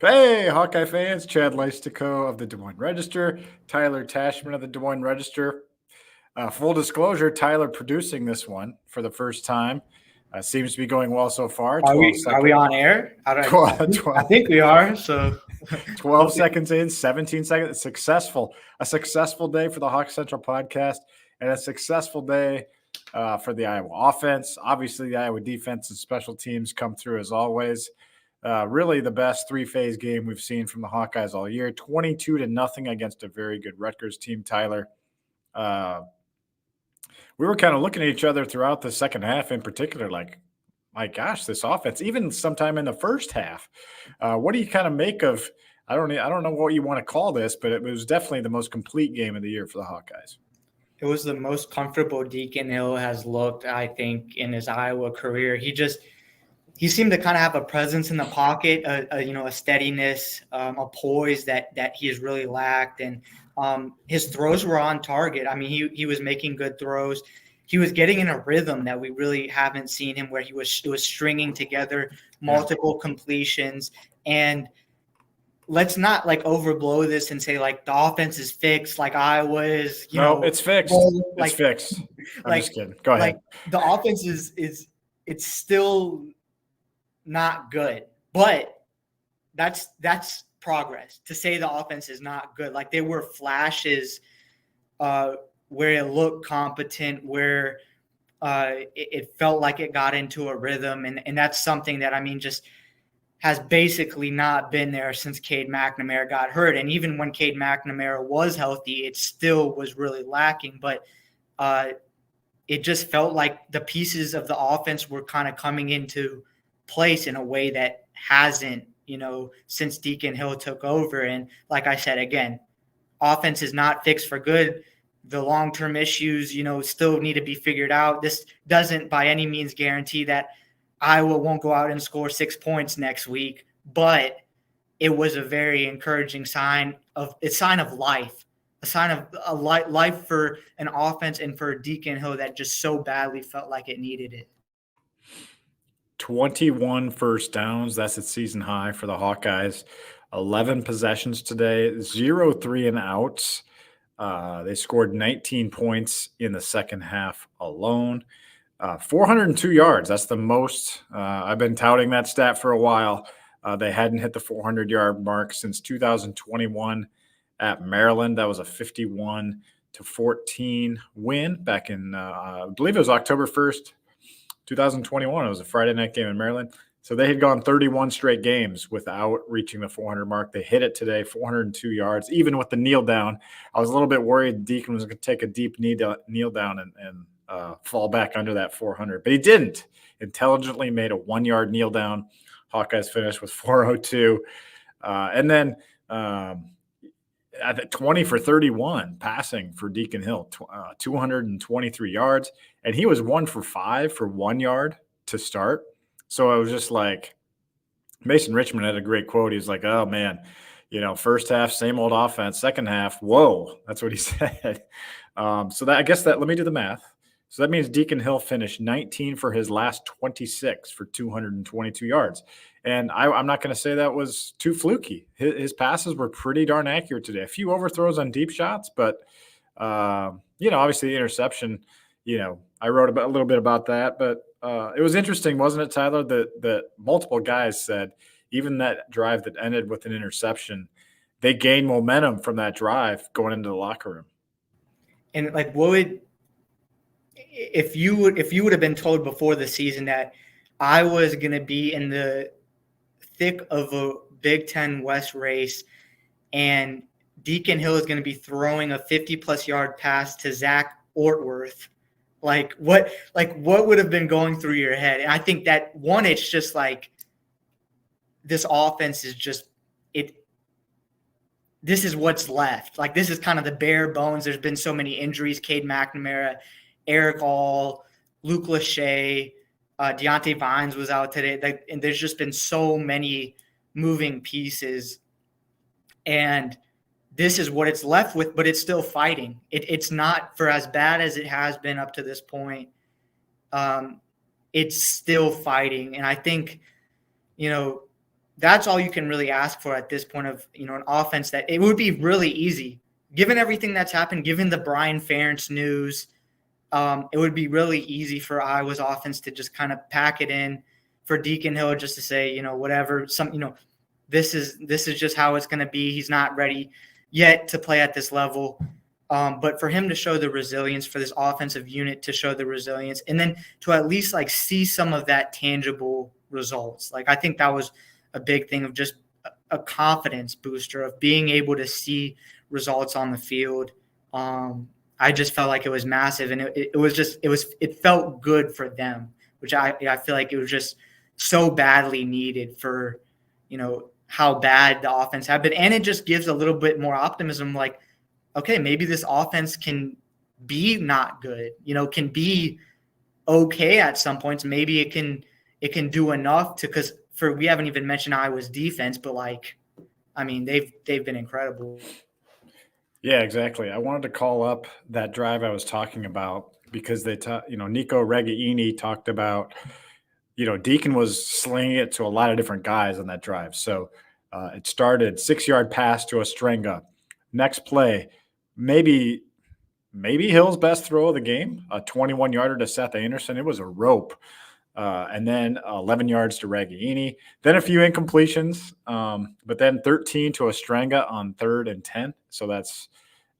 Hey, Hawkeye fans, Chad Leistikow of the Des Moines Register, Tyler Tachman of the Des Moines Register. Full disclosure, Tyler producing this one for the first time. Seems to be going well so far. Are 12 we are we seconds. on air? 12, We are. So 12 seconds in, 17 seconds. Successful. A successful day for the Hawk Central podcast and a successful day for the Iowa offense. Obviously, the Iowa defense and special teams come through as always. Really the best three-phase game we've seen from the Hawkeyes all year. 22-0 against a very good Rutgers team, Tyler. We were kind of looking at each other throughout the second half in particular, like, my gosh, this offense, even sometime in the first half. What do you kind of make of I don't know what you want to call this, but it was definitely the most complete game of the year for the Hawkeyes. it was the most comfortable Deacon Hill has looked, I think, in his Iowa career. He seemed to kind of have a presence in the pocket, a steadiness, a poise that he has really lacked, and his throws were on target. I mean, he was making good throws. He was getting in a rhythm that we really haven't seen him, where it was stringing together multiple completions. And let's not like overblow this and say like the offense is fixed, like Iowa is. It's fixed. It's fixed. I'm just kidding. Go ahead. Like the offense is it's still not good, but that's progress. To say the offense is not good, like there were flashes where it looked competent, where it felt like it got into a rhythm, and that's something that, I mean, just has basically not been there since Cade McNamara got hurt. And even when Cade McNamara was healthy, it still was really lacking. But it just felt like the pieces of the offense were kind of coming into place in a way that hasn't, since Deacon Hill took over. And like I said, again, offense is not fixed for good. The long-term issues, still need to be figured out. This doesn't by any means guarantee that Iowa won't go out and score 6 points next week, but it was a very encouraging sign of life, a sign of a life for an offense and for Deacon Hill that just so badly felt like it needed it. 21 first downs. That's its season high for the Hawkeyes. 11 possessions today, 0 3 and outs. They scored 19 points in the second half alone. 402 yards. That's the most. I've been touting that stat for a while. They hadn't hit the 400-yard mark since 2021 at Maryland. That was a 51-14 win back in, I believe it was October 1st, 2021. It was a Friday night game in Maryland. So they had gone 31 straight games without reaching the 400 mark. They hit it today, 402 yards, even with the kneel down. I was a little bit worried Deacon was going to take a deep kneel down and fall back under that 400, but he didn't. Intelligently made a 1 yard kneel down. Hawkeyes finished with 402. And then at 20 for 31 passing for Deacon Hill, 223 yards. And he was 1 for 5 for 1 yard to start. So I was just like, Mason Richmond had a great quote. He was like, oh man, first half, same old offense. Second half, whoa. That's what he said. Let me do the math. So that means Deacon Hill finished 19 for his last 26 for 222 yards. And I'm not going to say that was too fluky. His passes were pretty darn accurate today. A few overthrows on deep shots, but, obviously the interception, I wrote a little bit about that. But it was interesting, wasn't it, Tyler, that multiple guys said even that drive that ended with an interception, they gained momentum from that drive going into the locker room. And like, if you would have been told before the season that I was going to be in the thick of a Big Ten West race and Deacon Hill is going to be throwing a 50-plus yard pass to Zach Ortworth, what would have been going through your head? And I think that, one, it's just like this offense is just it. This is what's left. Like, this is kind of the bare bones. There's been so many injuries. Cade McNamara, Eric All, Luke Lachey, Deontay Vines was out today. And there's just been so many moving pieces. And this is what it's left with, but it's still fighting. It's not, for as bad as it has been up to this point, it's still fighting. And I think, that's all you can really ask for at this point of, an offense that it would be really easy. Given everything that's happened, given the Brian Ferentz news, it would be really easy for Iowa's offense to just kind of pack it in, for Deacon Hill just to say, whatever, this is just how it's going to be. He's not ready yet to play at this level. But for him to show the resilience, for this offensive unit to show the resilience, and then to at least like see some of that tangible results. Like, I think that was a big thing of just a confidence booster of being able to see results on the field. I just felt like it was massive, and it felt good for them, which I feel like it was just so badly needed for, how bad the offense had been. And it just gives a little bit more optimism. Like, okay, maybe this offense can be not good, can be okay at some points. Maybe it can do enough because we haven't even mentioned Iowa's defense, but they've been incredible. Yeah, exactly. I wanted to call up that drive I was talking about because Nico Regaini talked about, Deacon was slinging it to a lot of different guys on that drive. So it started 6-yard pass to Ostrenga. Next play, maybe Hill's best throw of the game, a 21-yarder to Seth Anderson. It was a rope. And then 11 yards to Regaini. Then a few incompletions, but then 13 to Ostrenga on 3rd and 10.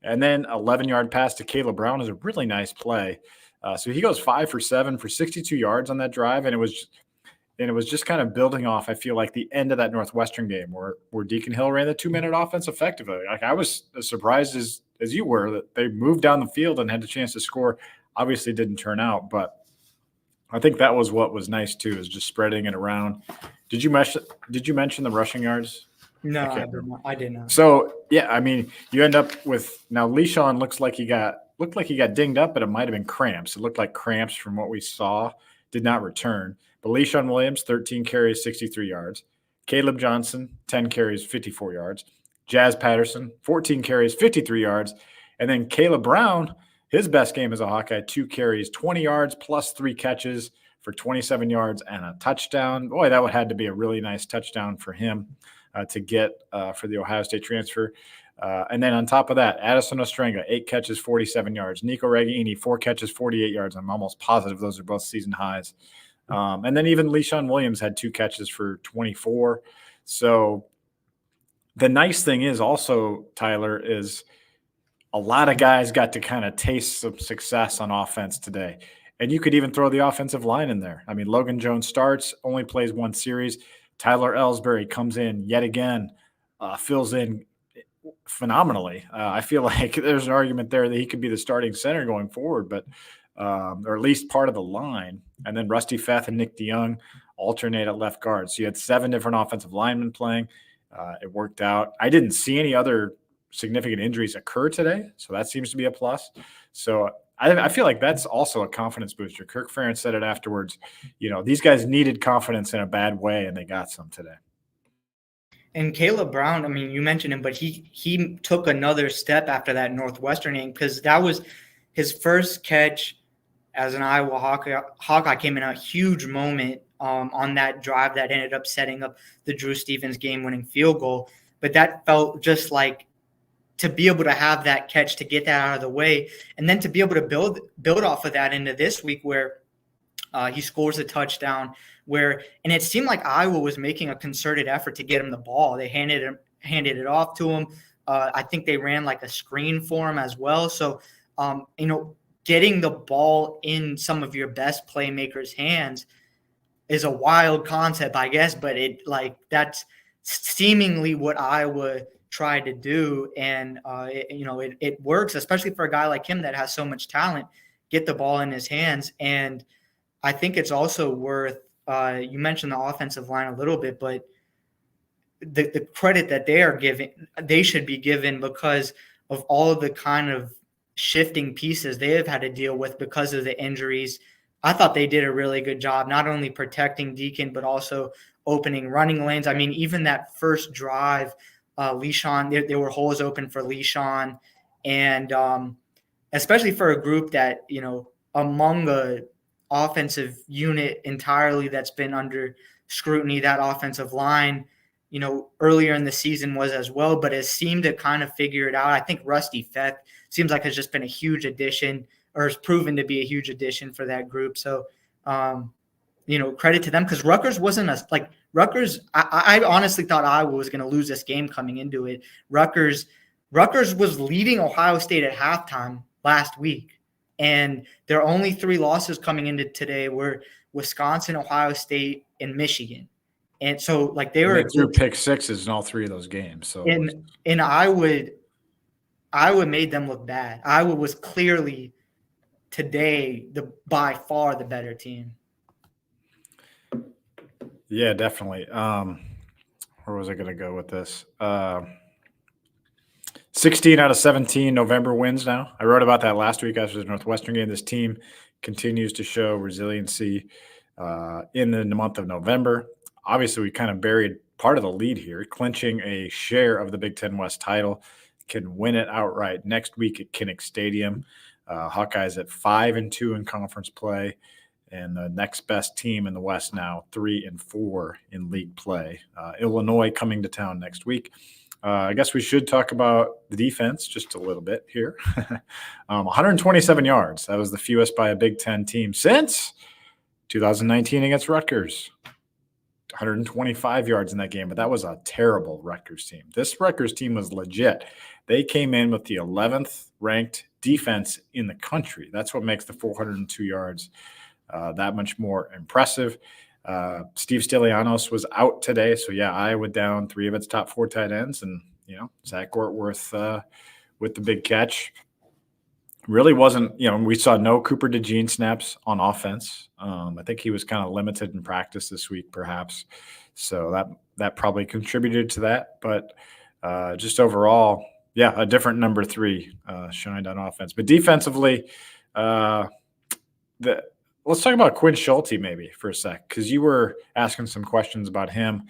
And then 11-yard pass to Kaleb Brown is a really nice play. So he goes 5 for 7 for 62 yards on that drive, and it was just kind of building off, I feel like, the end of that Northwestern game where Deacon Hill ran the 2-minute offense effectively. Like, I was as surprised as you were that they moved down the field and had the chance to score. Obviously didn't turn out, but I think that was what was nice too, is just spreading it around. Did you mention the rushing yards? No, I did not. So yeah, you end up with now Leishon looked like he got dinged up, but it might have been cramps. It looked like cramps from what we saw. Did not return. But Leishon Williams, 13 carries, 63 yards. Caleb Johnson, 10 carries, 54 yards. Jazz Patterson, 14 carries, 53 yards. And then Kaleb Brown, his best game as a Hawkeye, 2 carries, 20 yards, plus 3 catches for 27 yards and a touchdown. Boy, that would have had to be a really nice touchdown for him to get for the Ohio State transfer. And then on top of that, Addison Ostrenga, 8 catches, 47 yards. Nico Regaini, 4 catches, 48 yards. I'm almost positive those are both season highs. And then even Leishon Williams had 2 catches for 24. So the nice thing is also, Tyler, is a lot of guys got to kind of taste some success on offense today. And you could even throw the offensive line in there. Logan Jones starts, only plays 1 series. Tyler Ellsbury comes in yet again, fills in phenomenally. I feel like there's an argument there that he could be the starting center going forward, but or at least part of the line. And then Rusty Feth and Nick DeYoung alternate at left guard. So you had 7 different offensive linemen playing. It worked out. I didn't see any other significant injuries occur today, so that seems to be a plus. So I feel like that's also a confidence booster. Kirk Ferentz said it afterwards. These guys needed confidence in a bad way, and they got some today. And Kaleb Brown, you mentioned him, but he took another step after that Northwestern game, because that was his first catch as an Iowa Hawkeye. Came in a huge moment on that drive that ended up setting up the Drew Stevens game-winning field goal. But that felt just like, to be able to have that catch, to get that out of the way, and then to be able to build off of that into this week where he scores a touchdown, and it seemed like Iowa was making a concerted effort to get him the ball. They handed it off to him. I think they ran like a screen for him as well. So, getting the ball in some of your best playmakers' hands is a wild concept, I guess, but that's seemingly what Iowa tried to do, and it works, especially for a guy like him that has so much talent. Get the ball in his hands. And I think it's also worth you mentioned the offensive line a little bit, but the credit that they should be given, because of all of the kind of shifting pieces they have had to deal with because of the injuries. I thought they did a really good job, not only protecting Deacon, but also opening running lanes. Even that first drive, Leishon, there were holes open for Leishon, and especially for a group that, among a offensive unit entirely that's been under scrutiny, that offensive line, earlier in the season was as well, but has seemed to kind of figure it out. I think Rusty Feth seems like has just been a huge addition, or has proven to be a huge addition for that group. So, credit to them, because Rutgers wasn't Rutgers. I honestly thought Iowa was going to lose this game coming into it. Rutgers was leading Ohio State at halftime last week, and their only 3 losses coming into today were Wisconsin, Ohio State, and Michigan. And so, they threw pick sixes in all 3 of those games. So, and Iowa made them look bad. Iowa was clearly today by far the better team. Yeah, definitely. Where was I going to go with this? 16 out of 17 November wins now. I wrote about that last week after the Northwestern game. This team continues to show resiliency in the month of November. Obviously, we kind of buried part of the lead here, clinching a share of the Big Ten West title. Can win it outright next week at Kinnick Stadium. Hawkeyes at 5-2 in conference play, and the next best team in the West now 3-4 in league play. Illinois coming to town next week. I guess we should talk about the defense just a little bit here. 127 yards. That was the fewest by a Big Ten team since 2019 against Rutgers. 125 yards in that game, but that was a terrible Rutgers team. This Rutgers team was legit. They came in with the 11th ranked defense in the country. That's what makes the 402 yards that much more impressive. Steve Stylianos was out today, so Iowa down 3 of its top 4 tight ends, and Zach Ortworth with the big catch. Really wasn't, we saw no Cooper DeJean snaps on offense. I think he was kind of limited in practice this week, perhaps. So that probably contributed to that. But just overall, a different number 3 shined on offense. But defensively, let's talk about Quinn Schulte maybe for a sec, because you were asking some questions about him.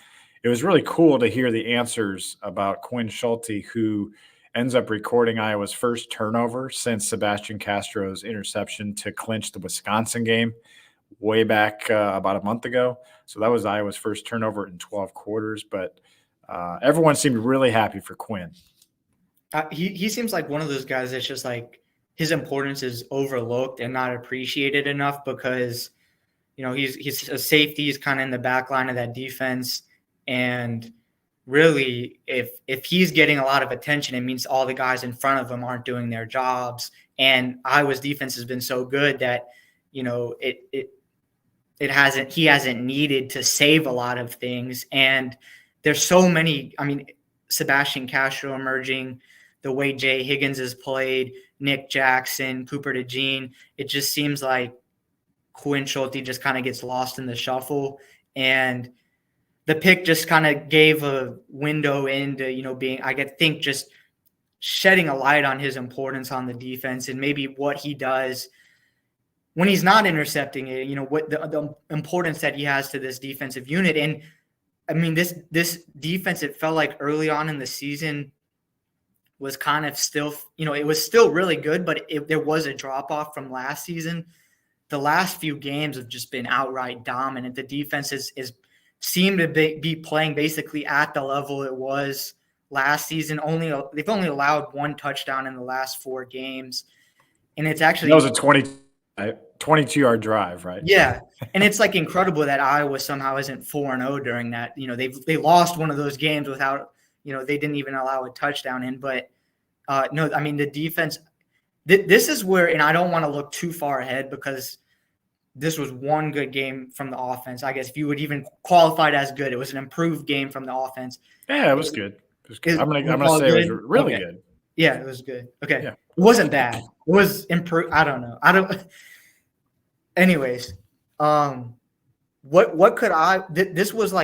It was really cool to hear the answers about Quinn Schulte, who ends up recording Iowa's first turnover since Sebastian Castro's interception to clinch the Wisconsin game way back about a month ago. So that was Iowa's first turnover in 12 quarters. But everyone seemed really happy for Quinn. He seems like one of those guys that's just his importance is overlooked and not appreciated enough, because he's a safety. He's kind of in the back line of that defense, and really, if he's getting a lot of attention, it means all the guys in front of him aren't doing their jobs. And Iowa's defense has been so good that he hasn't needed to save a lot of things. And there's so many. I mean, Sebastian Castro emerging, the way Jay Higgins has played, Nick Jackson, Cooper DeJean. It just seems like Quinn Schulte just kind of gets lost in the shuffle, and the pick just kind of gave a window into, being, I think, just shedding a light on his importance on the defense and maybe what he does when he's not intercepting it, what the importance that he has to this defensive unit. And I mean, this defense, it felt like early on in the season was kind of still, it was still really good, but there was a drop off from last season. The last few games have just been outright dominant. The defense is seem to be playing basically at the level it was last season. They've only allowed 1 touchdown in the last 4 games, and it's actually that was a 22-yard drive, right? Yeah, and it's incredible that Iowa somehow isn't 4-0 during that. They lost one of those games without they didn't even allow a touchdown in. But no, I mean the defense. This is where, and I don't want to look too far ahead because this was one good game from the offense. I guess if you would even qualify it as good, it was an improved game from the offense. Yeah, it was good. It was good. I'm gonna say it was really good. Yeah, it was good. Okay, yeah. It wasn't bad. It was improved. I don't know. Anyways, what could this was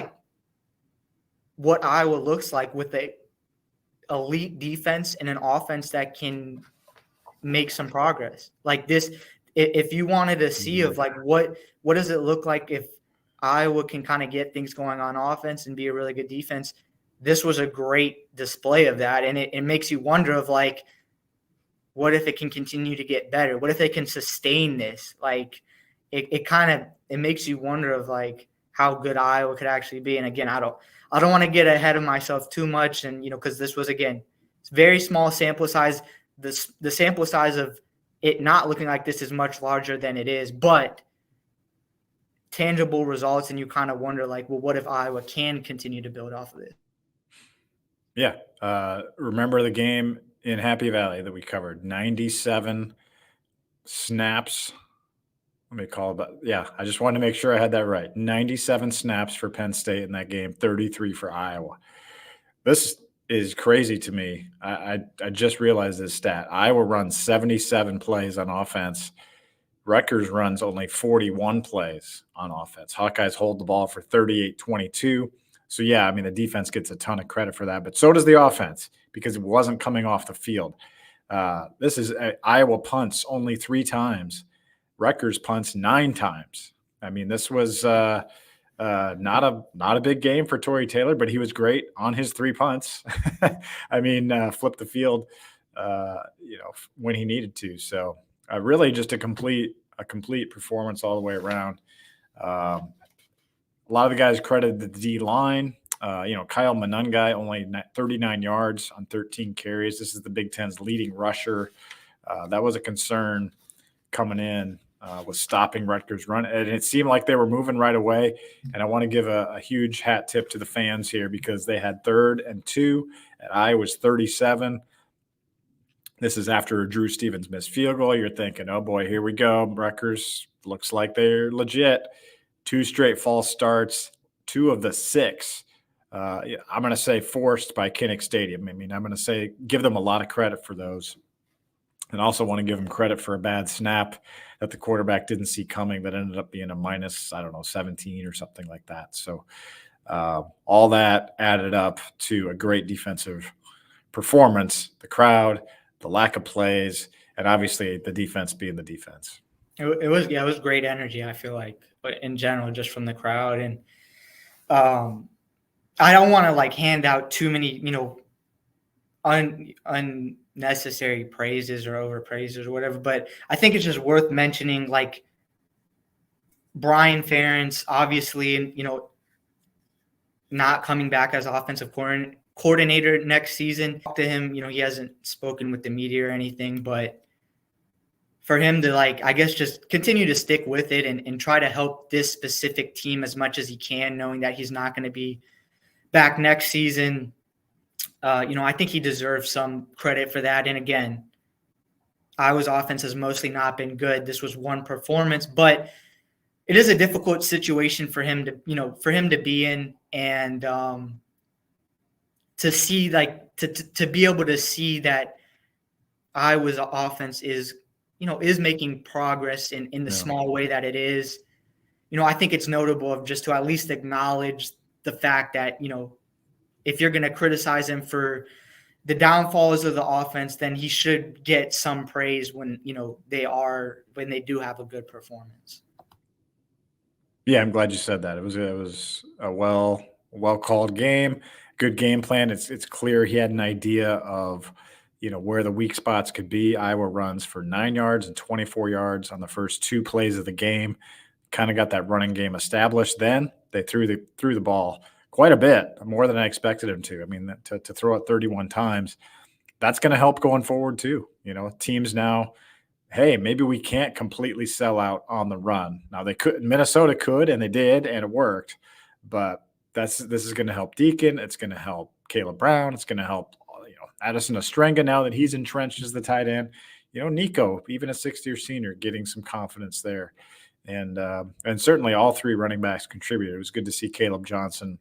what Iowa looks like with a elite defense and an offense that can make some progress like this. If you wanted to see of what does it look like if Iowa can kind of get things going on offense and be a really good defense, this was a great display of that. And it makes you wonder of what if it can continue to get better? What if they can sustain this? It makes you wonder of how good Iowa could actually be. And again, I don't want to get ahead of myself too much. And, because this was, again, it's very small sample size. The sample size of it not looking like this is much larger than it is, but tangible results. And you kind of wonder, like, well, what if Iowa can continue to build off of it? Yeah. Remember the game in Happy Valley that we covered? 97 snaps. Let me call it. Yeah, I just wanted to make sure I had that right. 97 snaps for Penn State in that game, 33 for Iowa. This is crazy to me. I just realized this stat. Iowa runs 77 plays on offense. Rutgers runs only 41 plays on offense. Hawkeyes hold the ball for 38-22. So, yeah, I mean, the defense gets a ton of credit for that, but so does the offense because it wasn't coming off the field. This is Iowa punts only 3 times. Rutgers punts 9 times. I mean, this was not a big game for Torrey Taylor, but he was great on his 3 punts. I mean, flipped the field, when he needed to. So really just a complete performance all the way around. A lot of the guys credited the D line. Kyle Monungai only 39 yards on 13 carries. This is the Big Ten's leading rusher. That was a concern coming in, was stopping Rutgers' run. And it seemed like they were moving right away. And I want to give a huge hat tip to the fans here because they had 3rd and 2 at Iowa's 37. This is after Drew Stevens missed field goal. You're thinking, oh, boy, here we go. Rutgers looks like they're legit. 2 straight false starts, 2 of the 6. I'm going to say forced by Kinnick Stadium. I mean, I'm going to give them a lot of credit for those. And also want to give them credit for a bad snap that the quarterback didn't see coming that ended up being a minus, 17 or something like that. So all that added up to a great defensive performance, the crowd, the lack of plays, and obviously the defense being the defense. It was great energy, I feel like, but in general, just from the crowd. And I don't want to hand out too many, unnecessary praises or overpraises or whatever, but I think it's just worth mentioning, Brian Ferentz, obviously, not coming back as offensive coordinator next season. Talk to him, he hasn't spoken with the media or anything, but for him to I guess just continue to stick with it and try to help this specific team as much as he can, knowing that he's not going to be back next season. I think he deserves some credit for that. And again, Iowa's offense has mostly not been good. This was one performance, but it is a difficult situation for him to be in, and to see to be able to see that Iowa's offense is making progress in the small way that it is. I think it's notable of just to at least acknowledge the fact that, if you're going to criticize him for the downfalls of the offense, then he should get some praise when they do have a good performance. Yeah, I'm glad you said that. It was a well called game, good game plan. It's clear he had an idea of where the weak spots could be. Iowa runs for 9 yards and 24 yards on the first 2 plays of the game. Kind of got that running game established. Then they threw the ball quite a bit, more than I expected him to. I mean, to throw it 31 times, that's going to help going forward too. Teams now, hey, maybe we can't completely sell out on the run. Now Minnesota could, and they did, and it worked. But this is going to help Deacon. It's going to help Kaleb Brown. It's going to help Addison Ostrenga now that he's entrenched as the tight end. Nico, even a 6th-year senior, getting some confidence there. And certainly all 3 running backs contributed. It was good to see Caleb Johnson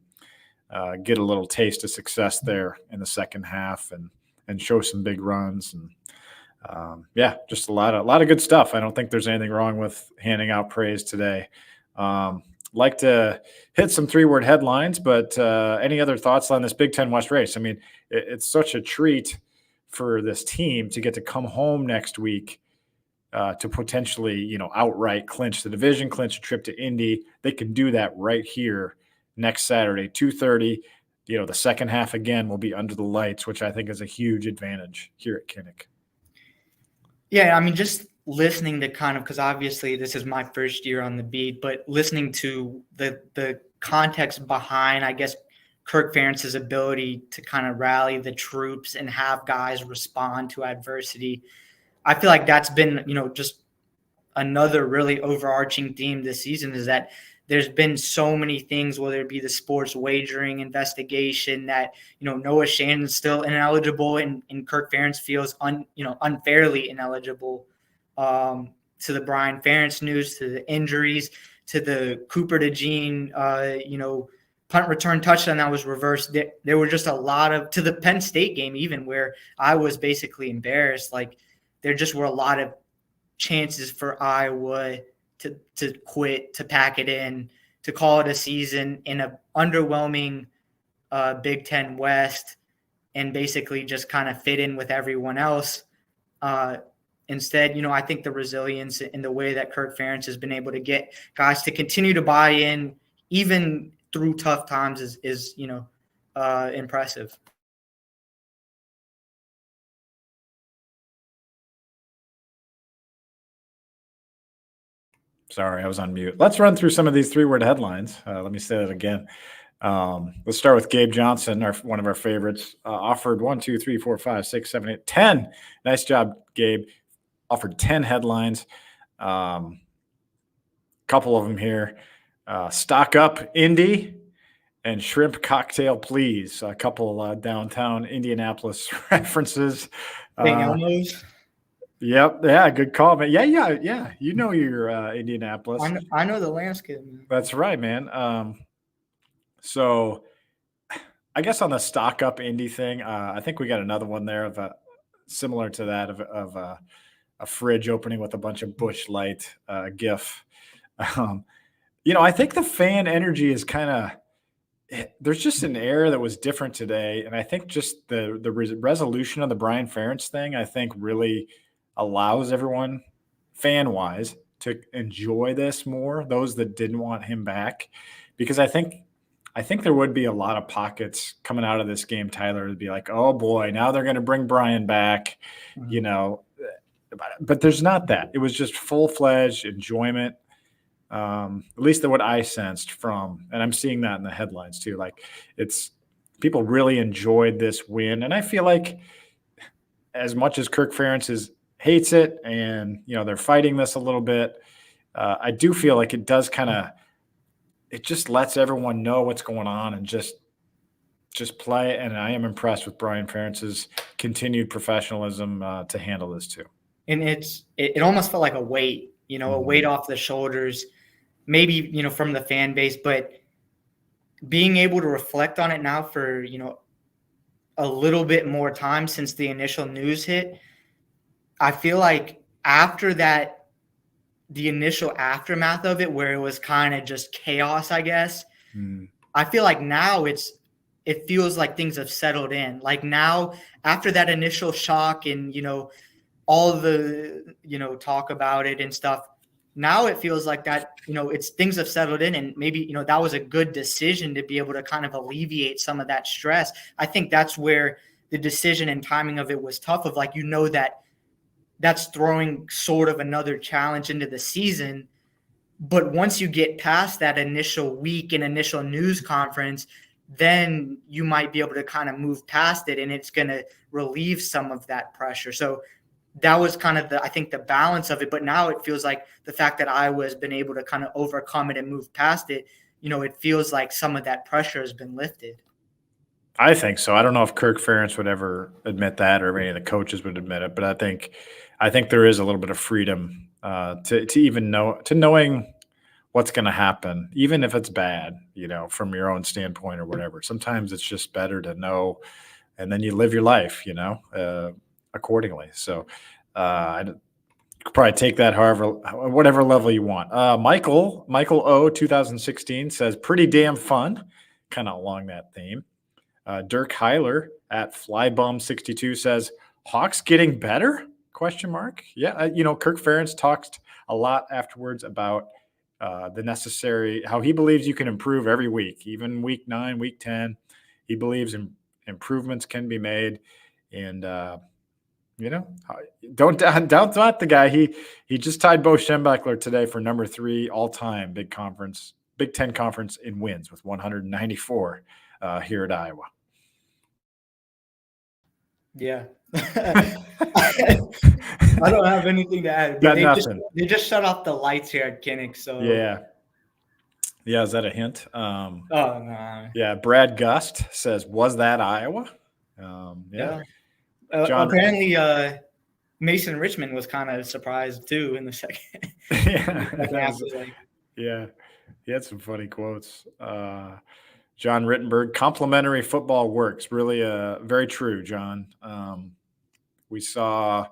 get a little taste of success there in the second half and show some big runs. And just a lot of good stuff. I don't think there's anything wrong with handing out praise today. Like to hit some 3-word headlines, but any other thoughts on this Big Ten West race? I mean, it's such a treat for this team to get to come home next week to potentially, outright clinch the division, clinch a trip to Indy. They can do that right here next Saturday, 2:30. The second half again will be under the lights, which I think is a huge advantage here at Kinnick. Yeah, I mean, just listening to kind of, because obviously this is my first year on the beat, but listening to the context behind, I guess, Kirk Ferentz's ability to kind of rally the troops and have guys respond to adversity. I feel like that's been, just another really overarching theme this season, is that there's been so many things, whether it be the sports wagering investigation, that, Noah Shannon's still ineligible and Kirk Ferentz feels unfairly ineligible, to the Brian Ferentz news, to the injuries, to the Cooper DeJean, punt return touchdown that was reversed. There were just a lot of, to the Penn State game, even, where I was basically embarrassed. Like, there just were a lot of chances for Iowa to quit, to pack it in, to call it a season in a underwhelming Big Ten West, and basically just kind of fit in with everyone else. Instead, I think the resilience in the way that Kirk Ferentz has been able to get guys to continue to buy in, even through tough times, is impressive. Sorry, I was on mute. Let's run through some of these 3-word headlines. Let me say that again. Let's start with Gabe Johnson, one of our favorites. Offered 1, 2, 3, 4, 5, 6, 7, 8, 10. Nice job, Gabe. Offered 10 headlines. Couple of them here. Stock up, Indy, and shrimp cocktail, please. A couple downtown Indianapolis references. St. Elmo's. Yep. Yeah. Good call, man. Yeah. You know your Indianapolis. I know the landscape, man. That's right, man. So I guess on the stock up Indy thing, I think we got another one there of similar to that of a fridge opening with a bunch of Busch Light GIF. I think the fan energy is kind of, there's just an air that was different today. And I think just the resolution of the Brian Ferentz thing, I think really allows everyone fan wise to enjoy this more. Those that didn't want him back, because I think there would be a lot of pockets coming out of this game, Tyler, to be like, oh boy, now they're going to bring Brian back, but there's not that. It was just full-fledged enjoyment. At least what I sensed from, and I'm seeing that in the headlines too. Like, it's people really enjoyed this win. And I feel like as much as Kirk Ferentz hates it and, they're fighting this a little bit, I do feel like it does it just lets everyone know what's going on and just play. And I am impressed with Brian Ferentz's continued professionalism to handle this too. And it almost felt like a weight, a weight off the shoulders, maybe, from the fan base, but being able to reflect on it now for, a little bit more time since the initial news hit, I feel like after that, the initial aftermath of it, where it was kind of just chaos, I guess, I feel like now it feels like things have settled in. Like now, after that initial shock and, all the, talk about it and stuff, now it feels like that, things have settled in, and maybe, that was a good decision to be able to kind of alleviate some of that stress. I think that's where the decision and timing of it was tough, of like, that's throwing sort of another challenge into the season. But once you get past that initial week and initial news conference, then you might be able to kind of move past it, and it's going to relieve some of that pressure. So that was kind of I think the balance of it. But now it feels like the fact that Iowa has been able to kind of overcome it and move past it, it feels like some of that pressure has been lifted. I think so. I don't know if Kirk Ferentz would ever admit that, or any of the coaches would admit it, but I think there is a little bit of freedom to even knowing what's going to happen, even if it's bad, from your own standpoint or whatever. Sometimes it's just better to know, and then you live your life, accordingly. So I could probably take that whatever level you want. Michael O 2016 says pretty damn fun, kind of along that theme. Dirk Heiler at Flybum62 says Hawks getting better? ? Yeah, Kirk Ferentz talked a lot afterwards about the necessary, how he believes you can improve every week, even week 9, week 10. He believes improvements can be made, and Don't doubt the guy. He just tied Bo Schembechler today for number 3 all-time Big Ten conference in wins with 194 here at Iowa. Yeah. I don't have anything to add. Got But nothing. They just shut off the lights here at Kinnick. So Yeah. Is that a hint? Oh no. Yeah, Brad Gust says, "Was that Iowa?" Yeah. John, apparently, Mason Richmond was kind of surprised too in the second. Yeah, he had some funny quotes. John Rittenberg, complimentary football works. Really, very true, John. We saw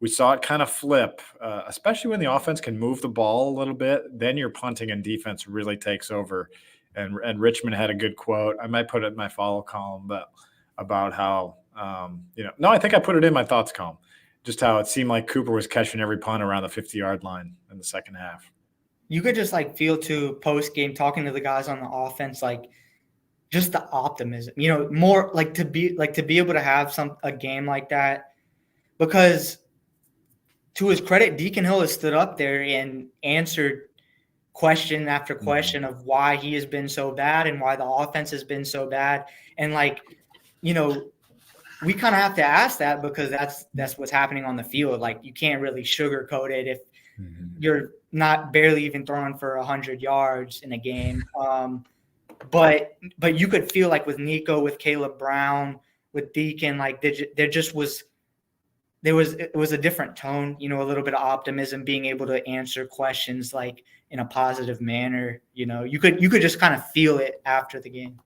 it kind of flip, especially when the offense can move the ball a little bit. Then your punting and defense really takes over. And Richmond had a good quote. I might put it in my follow column, but about how no, I think I put it in my thoughts column. Just how it seemed like Cooper was catching every punt around the 50-yard line in the second half. You could just feel to post game talking to the guys on the offense, just the optimism. More to be able to have a game like that, because to his credit, Deacon Hill has stood up there and answered question after question of why he has been so bad and why the offense has been so bad. And we kind of have to ask that because that's what's happening on the field. You can't really sugarcoat it if you're not barely even throwing for 100 yards in a game. But you could feel with Nico, with Kaleb Brown, with Deacon, it was a different tone, a little bit of optimism, being able to answer questions in a positive manner. You could just kind of feel it after the game.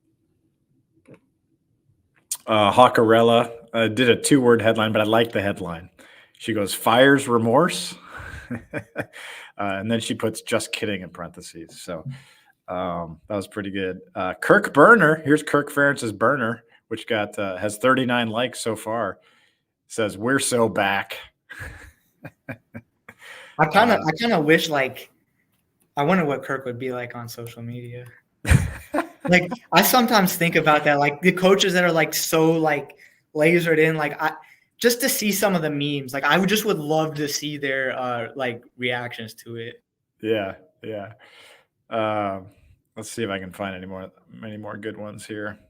Hawkerella did a 2-word headline, but I like the headline. She goes, "Fires remorse," and then she puts "just kidding" in parentheses. So that was pretty good. Kirk Burner, here's Kirk Ferentz's burner, which has 39 likes so far. Says, "We're so back." I kind of wish I wonder what Kirk would be like on social media. I sometimes think about that, the coaches that are so lasered in, just to see some of the memes. I would love to see their reactions to it. Yeah. Let's see if I can find many more good ones here.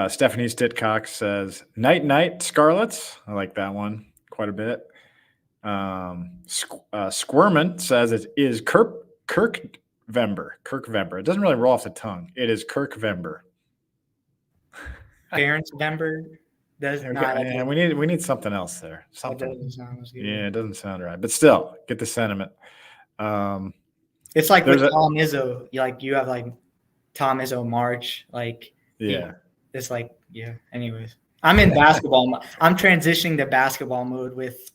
Stephanie Stitcock says, "Night night Scarlets." I like that one quite a bit. Squirman says it is Kirk Vember. It doesn't really roll off the tongue. It is Kirk Vember. Parents Vember does not. Yeah, we need something else there. Something. That doesn't sound as good. Yeah, it doesn't sound right, but still get the sentiment. It's with Tom Izzo. You have Tom Izzo March. Yeah. It's yeah. Anyways, I'm in basketball. I'm transitioning to basketball mode with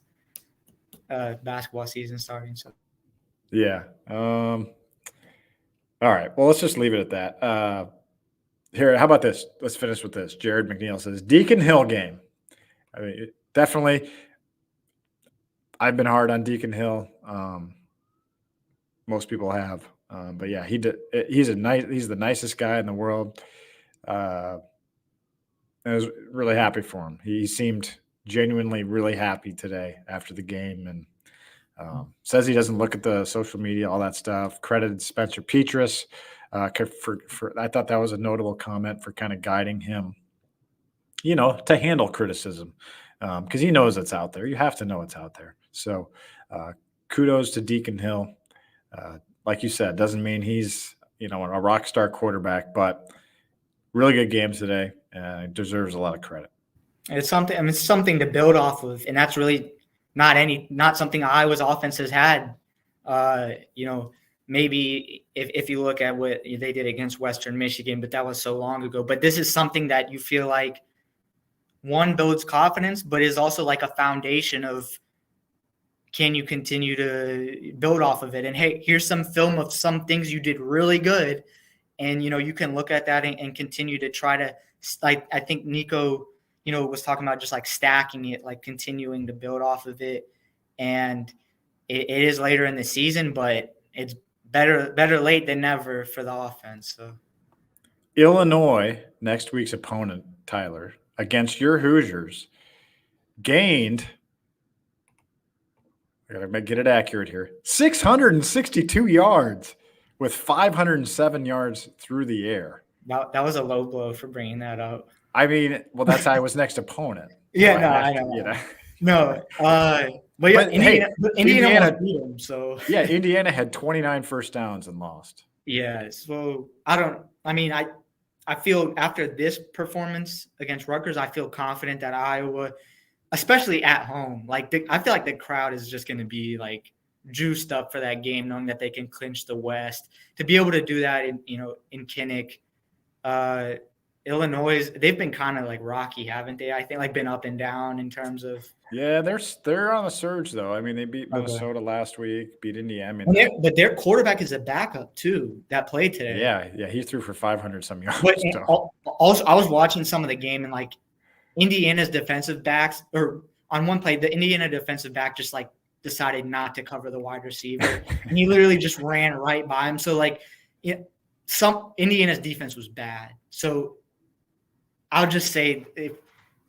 basketball season starting. So. Yeah. All right. Well, let's just leave it at that. Here, how about this? Let's finish with this. Jared McNeil says, "Deacon Hill game." I mean, definitely. I've been hard on Deacon Hill. Most people have, but yeah, he's the nicest guy in the world. I was really happy for him. He seemed genuinely really happy today after the game, and says he doesn't look at the social media, all that stuff. Credited Spencer Petras for I thought that was a notable comment for kind of guiding him, to handle criticism, because he knows it's out there. You have to know it's out there. So kudos to Deacon Hill. Like you said, doesn't mean he's a rock star quarterback, but really good game today. Deserves a lot of credit. It's something to build off of, and that's really not something Iowa's offense has had. Maybe if you look at what they did against Western Michigan, but that was so long ago. But this is something that you feel one, builds confidence, but is also a foundation of, can you continue to build off of it? And hey, here's some film of some things you did really good, and you can look at that and continue to try to. I think Nico, was talking about just stacking it, continuing to build off of it. And it is later in the season, but it's better late than never for the offense. So Illinois next week's opponent, Tyler, against your Hoosiers, gained, I got to get it accurate here, 662 yards with 507 yards through the air. That was a low blow for bringing that up. I mean, well, that's how I was next opponent. Yeah, So no, have I to, know. you know. No, but yeah, But, hey, Indiana almost beat them, so Yeah, Indiana had 29 first downs and lost. yeah. So I feel after this performance against Rutgers, I feel confident that Iowa, especially at home, I feel like the crowd is just going to be like juiced up for that game, knowing that they can clinch the West. To be able to do that in Kinnick, Illinois, they've been kind of like rocky, haven't they? I think like been up and down in terms of. Yeah, they're on a surge though. I mean, they beat Minnesota last week, beat Indiana. But their quarterback is a backup too that played today. Yeah, he threw for 500 some yards. But also, I was watching some of the game and like Indiana's defensive backs, or on one play, the Indiana defensive back just like decided not to cover the wide receiver, and he literally just ran right by him. So like, Indiana's defense was bad. So I'll just say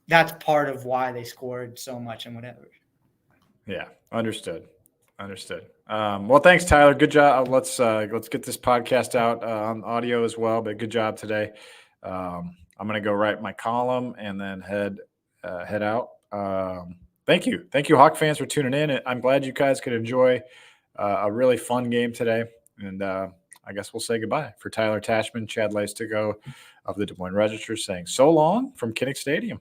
that's part of why they scored so much and whatever. Yeah, understood. Well, thanks, Tyler. Good job. Let's get this podcast out on audio as well. But good job today. I'm gonna go write my column and then head out. Thank you, Hawk fans, for tuning in. I'm glad you guys could enjoy a really fun game today. And I guess we'll say goodbye. For Tyler Tachman, Chad Leistikow of the Des Moines Register, saying so long from Kinnick Stadium.